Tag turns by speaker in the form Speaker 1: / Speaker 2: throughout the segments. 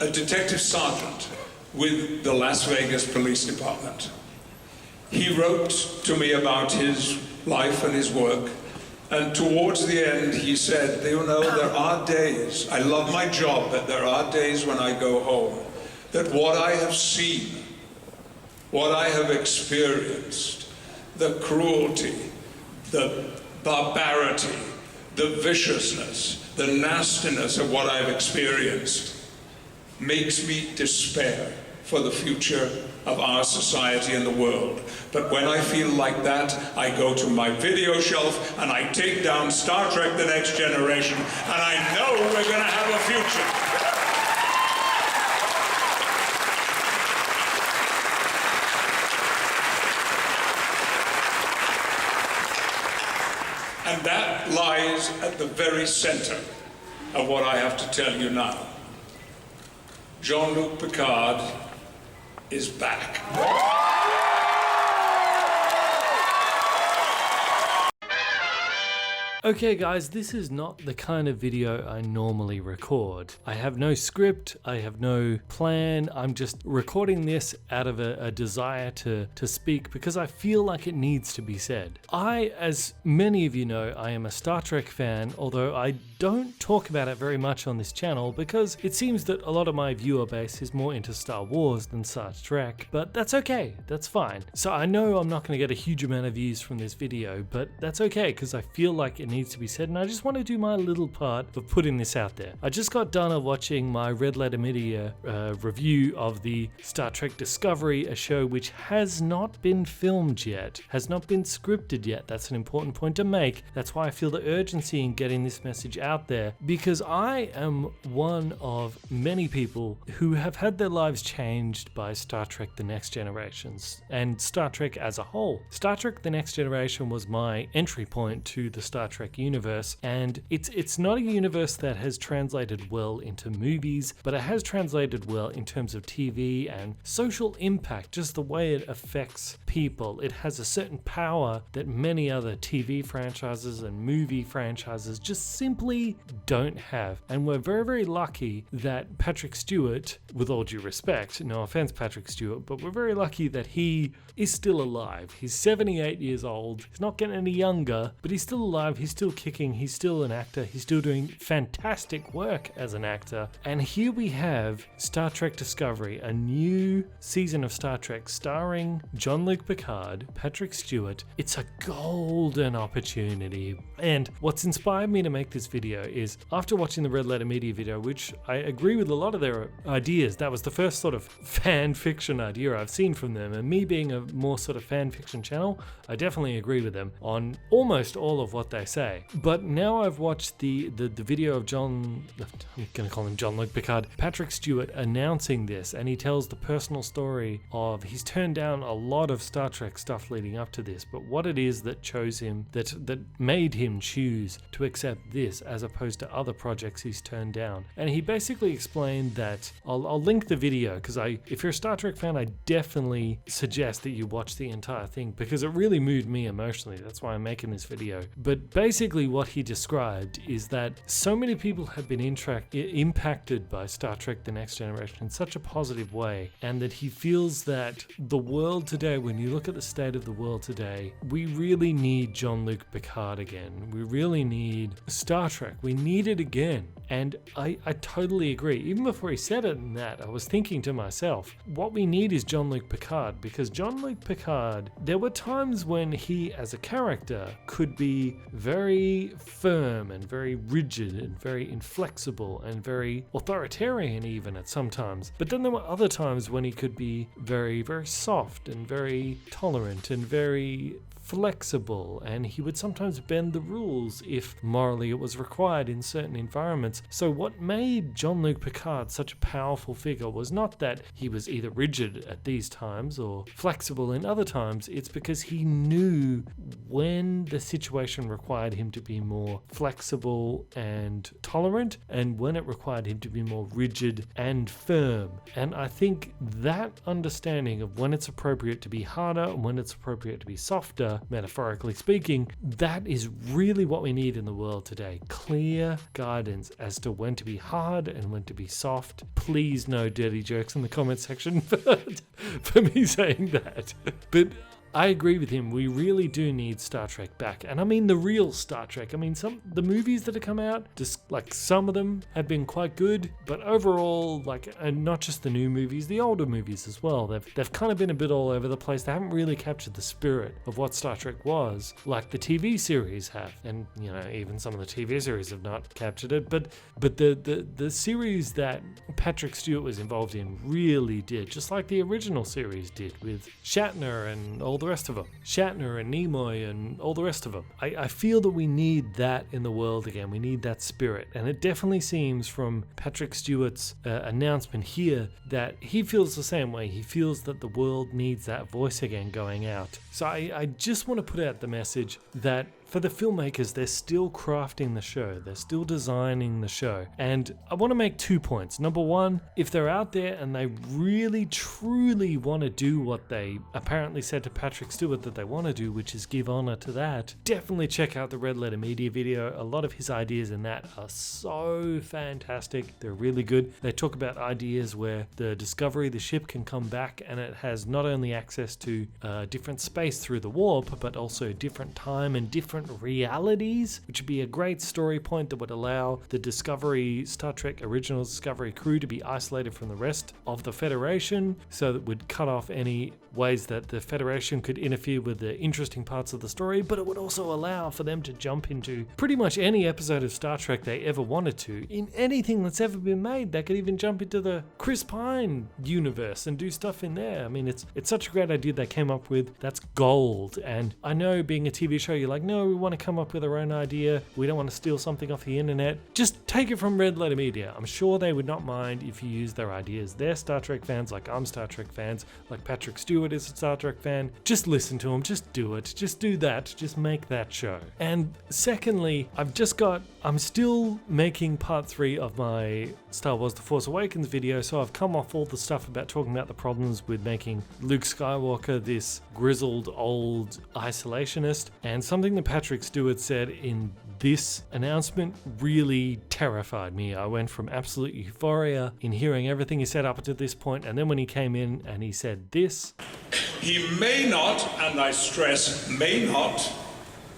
Speaker 1: a detective sergeant with the Las Vegas Police Department. He wrote to me about his life and his work, and towards the end he said, you know, there are days, I love my job, but there are days when I go home that what I have seen, what I have experienced, the cruelty, the barbarity, the viciousness, the nastiness of what I've experienced makes me despair for the future of our society and the world. But when I feel like that, I go to my video shelf and I take down Star Trek: The Next Generation, and I know we're going to have a future. And that lies at the very center of what I have to tell you now. Jean Luc Picard is back.
Speaker 2: Okay guys, this is not the kind of video I normally record. I have no script, I have no plan, I'm just recording this out of a desire to speak because I feel like it needs to be said. As many of you know, I am a Star Trek fan, although I don't talk about it very much on this channel because it seems that a lot of my viewer base is more into Star Wars than Star Trek, but that's okay, that's fine. So I know I'm not going to get a huge amount of views from this video, but that's okay because I feel like it needs to be said, and I just want to do my little part of putting this out there. I just got done watching my Red Letter Media review of the Star Trek Discovery, a show which has not been filmed yet, has not been scripted yet. That's an important point to make. That's why I feel the urgency in getting this message out there, because I am one of many people who have had their lives changed by Star Trek: The Next Generations and Star Trek as a whole. Star Trek: The Next Generation was my entry point to the Star Trek universe, and it's not a universe that has translated well into movies, but it has translated well in terms of TV and social impact, just the way it affects people. It has a certain power that many other TV franchises and movie franchises just simply don't have. And we're very, very lucky that Patrick Stewart, with all due respect, no offense Patrick Stewart, but we're very lucky that he is still alive. He's 78 years old. He's not getting any younger, but he's still alive. He's still kicking. He's still an actor. He's still doing fantastic work as an actor. And here we have Star Trek Discovery, a new season of Star Trek starring Jean Luc Picard, Patrick Stewart. It's a golden opportunity. And what's inspired me to make this video is after watching the Red Letter Media video, which I agree with a lot of their ideas. That was the first sort of fan fiction idea I've seen from them. And me being a more sort of fan fiction channel, I definitely agree with them on almost all of what they say. But now I've watched the video of I'm going to call him Jean Luc Picard, Patrick Stewart announcing this, and he tells the personal story of he's turned down a lot of Star Trek stuff leading up to this, but what it is that chose him, that made him choose to accept this as opposed to other projects he's turned down. And he basically explained that, I'll link the video because if you're a Star Trek fan, I definitely suggest that you watch the entire thing because it really moved me emotionally. That's why I'm making this video. But basically what he described is that so many people have been impacted by Star Trek: The Next Generation in such a positive way, and that he feels that the world today, when you look at the state of the world today, we really need Jean Luc Picard again. We really need Star Trek. We need it again. And I totally agree. Even before he said it in that, I was thinking to myself, what we need is Jean Luc Picard, because Jean Luc Picard, there were times when he as a character could be very firm and very rigid and very inflexible and very authoritarian even at some times. But then there were other times when he could be very, very soft and very tolerant and very flexible, and he would sometimes bend the rules if morally it was required in certain environments. So what made Jean Luc Picard such a powerful figure was not that he was either rigid at these times or flexible in other times, it's because he knew when the situation required him to be more flexible and tolerant and when it required him to be more rigid and firm. And I think that understanding of when it's appropriate to be harder and when it's appropriate to be softer water, metaphorically speaking. That is really what we need in the world today. Clear guidance as to when to be hard and when to be soft. Please no dirty jokes in the comment section for me saying that. But I agree with him. We really do need Star Trek back. And I mean the real Star Trek. I mean, the movies that have come out, just like some of them have been quite good, but overall, and not just the new movies, the older movies as well. They've kind of been a bit all over the place. They haven't really captured the spirit of what Star Trek was, like the TV series have. And, even some of the TV series have not captured it. But the series that Patrick Stewart was involved in really did, just like the original series did with Shatner and all the rest of them. Shatner and Nimoy and all the rest of them. I feel that we need that in the world again. We need that spirit. And it definitely seems from Patrick Stewart's announcement here that he feels the same way. He feels that the world needs that voice again going out. So I just want to put out the message that for the filmmakers, they're still crafting the show. They're still designing the show. And I want to make 2 points. Number one, if they're out there and they really, truly want to do what they apparently said to Patrick Stewart that they want to do, which is give honor to that, definitely check out the Red Letter Media video. A lot of his ideas in that are so fantastic. They're really good. They talk about ideas where the Discovery, the ship, can come back and it has not only access to different space through the warp, but also different time and different realities, which would be a great story point that would allow the Discovery, Star Trek original Discovery crew to be isolated from the rest of the Federation, so that would cut off any ways that the Federation could interfere with the interesting parts of the story, but it would also allow for them to jump into pretty much any episode of Star Trek they ever wanted to, in anything that's ever been made. They could even jump into the Chris Pine universe and do stuff in there. I mean, it's such a great idea they came up with. That's gold. And I know being a TV show, you're like, no, we want to come up with our own idea. We don't want to steal something off the internet. Just take it from Red Letter Media. I'm sure they would not mind if you use their ideas. They're Star Trek fans like I'm Star Trek fans, like Patrick Stewart is a Star Trek fan. Just listen to them. Just do it. Just do that. Just make that show. And secondly, I'm still making part 3 of my Star Wars The Force Awakens video, so I've come off all the stuff about talking about the problems with making Luke Skywalker this grizzled old isolationist, and something that Patrick Stewart said in this announcement really terrified me. I went from absolute euphoria in hearing everything he said up to this point, and then when he came in and he said this.
Speaker 1: He may not, and I stress may not,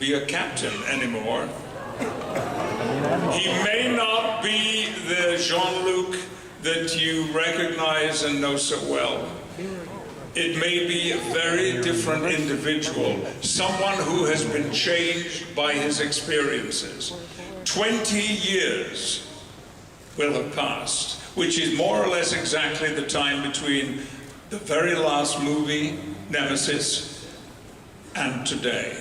Speaker 1: be a captain anymore. He may not be the Jean Luc that you recognize and know so well. It may be a very different individual, someone who has been changed by his experiences. 20 years will have passed, which is more or less exactly the time between the very last movie, Nemesis, and today.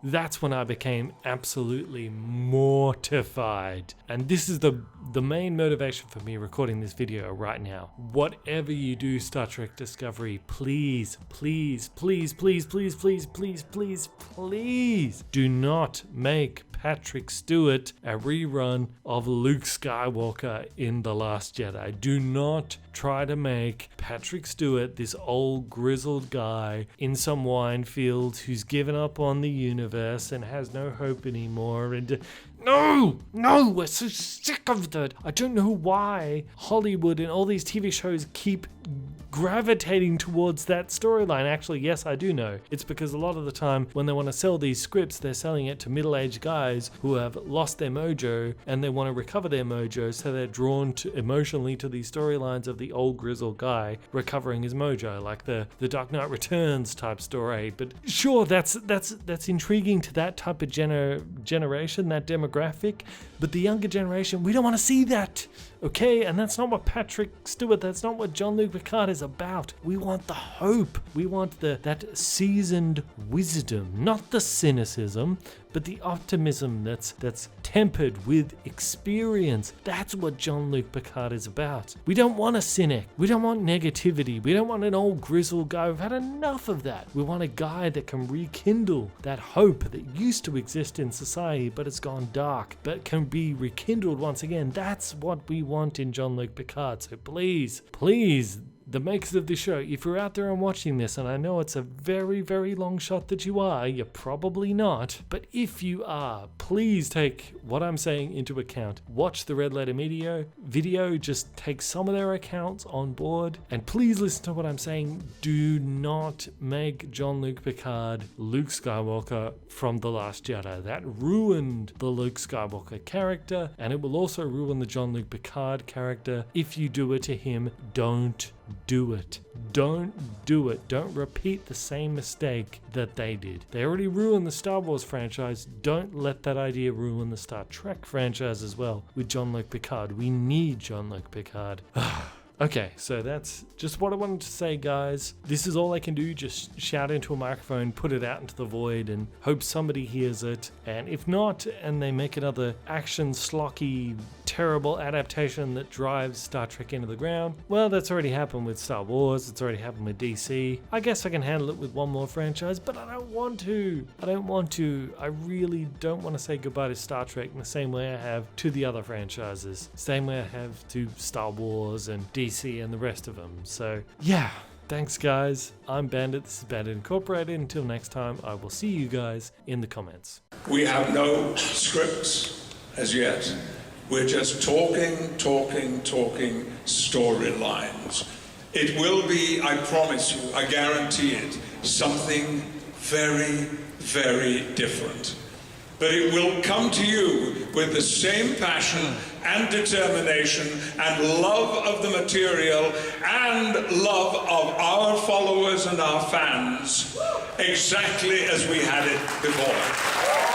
Speaker 2: That's when I became absolutely mortified. And this is the main motivation for me recording this video right now. Whatever you do, Star Trek Discovery, please, please, please, please, please, please, please, please, please do not make Patrick Stewart a rerun of Luke Skywalker in The Last Jedi. Do not try to make Patrick Stewart this old grizzled guy in some wine field who's given up on the universe and has no hope anymore. And no, we're so sick of that. I don't know why Hollywood and all these TV shows keep gravitating towards that storyline. Actually, yes, I do know. It's because a lot of the time when they want to sell these scripts, they're selling it to middle-aged guys who have lost their mojo and they want to recover their mojo, so they're drawn emotionally to these storylines of the old grizzled guy recovering his mojo, like the Dark Knight Returns type story. But sure, that's intriguing to that type of generation, that demographic. But the younger generation, we don't want to see that. Okay, and that's not what Patrick Stewart, that's not what Jean Luc Picard is about. We want the hope. We want that seasoned wisdom, not the cynicism, but the optimism that's tempered with experience. That's what Jean Luc Picard is about. We don't want a cynic. We don't want negativity. We don't want an old grizzled guy. We've had enough of that. We want a guy that can rekindle that hope that used to exist in society, but it's gone dark, but can be rekindled once again. That's what we want in Jean Luc Picard. So please, please, the makers of this show, if you're out there and watching this, and I know it's a very, very long shot that you're probably not, but if you are, please take what I'm saying into account. Watch the Red Letter Media video, just take some of their accounts on board, and please listen to what I'm saying. Do not make Jean Luc Picard Luke Skywalker from The Last Jedi. That ruined the Luke Skywalker character, and it will also ruin the Jean Luc Picard character. If you do it to him, don't do it. Don't do it. Don't repeat the same mistake that they did. They already ruined the Star Wars franchise. Don't let that idea ruin the Star Trek franchise as well with Jean Luc Picard. We need Jean Luc Picard. Okay, so that's just what I wanted to say, guys. This is all I can do, just shout into a microphone, put it out into the void, and hope somebody hears it. And if not, and they make another action, slocky, terrible adaptation that drives Star Trek into the ground, well, that's already happened with Star Wars, it's already happened with DC. I guess I can handle it with one more franchise, but I don't want to. I really don't want to say goodbye to Star Trek in the same way I have to the other franchises. Same way I have to Star Wars and DC and the rest of them. So yeah, thanks guys. I'm Bandit, this is Bandit Incorporated. Until next time, I will see you guys in the comments.
Speaker 1: We have no scripts as yet. We're just talking storylines. It will be, I promise you, I guarantee it, something very, very different. But it will come to you with the same passion and determination and love of the material and love of our followers and our fans, exactly as we had it before.